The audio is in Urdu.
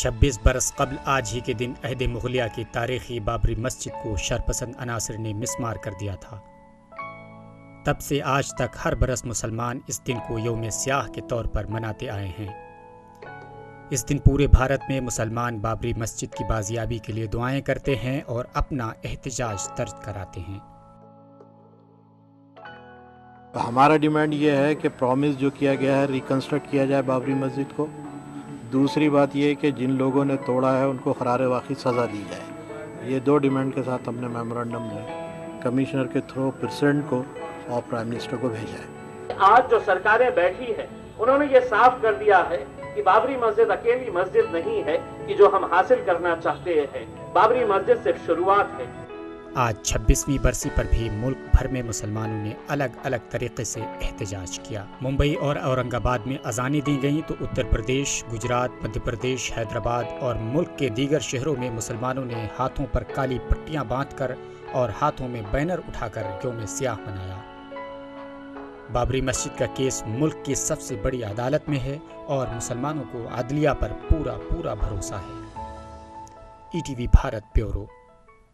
26 برس قبل آج ہی کے دن عہد مغلیہ کی تاریخی بابری مسجد کو شرپسند عناصر نے مسمار کر دیا تھا۔ تب سے آج تک ہر برس مسلمان اس دن کو یوم سیاہ کے طور پر مناتے آئے ہیں۔ اس دن پورے بھارت میں مسلمان بابری مسجد کی بازیابی کے لیے دعائیں کرتے ہیں اور اپنا احتجاج درج کراتے ہیں۔ ہمارا ڈیمانڈ یہ ہے کہ پرومس جو کیا گیا ہے ریکنسٹرکٹ کیا جائے بابری مسجد کو۔ دوسری بات یہ ہے کہ جن لوگوں نے توڑا ہے ان کو قرار واقعی سزا دی جائے۔ یہ دو ڈیمانڈ کے ساتھ ہم نے میمورنڈم میں کمشنر کے تھرو پریزیڈنٹ کو اور پرائم منسٹر کو بھیجا ہے۔ آج جو سرکاریں بیٹھی ہیں انہوں نے یہ صاف کر دیا ہے کہ بابری مسجد اکیلی مسجد نہیں ہے کہ جو ہم حاصل کرنا چاہتے ہیں، بابری مسجد صرف شروعات ہے۔ آج 26ویں برسی پر بھی ملک بھر میں مسلمانوں نے الگ الگ طریقے سے احتجاج کیا۔ ممبئی اور اورنگ آباد میں اذانیں دی گئیں تو اتر پردیش، گجرات، مدھیہ پردیش، حیدرآباد اور ملک کے دیگر شہروں میں مسلمانوں نے ہاتھوں پر کالی پٹیاں باندھ کر اور ہاتھوں میں بینر اٹھا کر یوم سیاہ منایا۔ بابری مسجد کا کیس ملک کی سب سے بڑی عدالت میں ہے اور مسلمانوں کو عدلیہ پر پورا بھروسہ ہے۔ ETV Bharat bureau.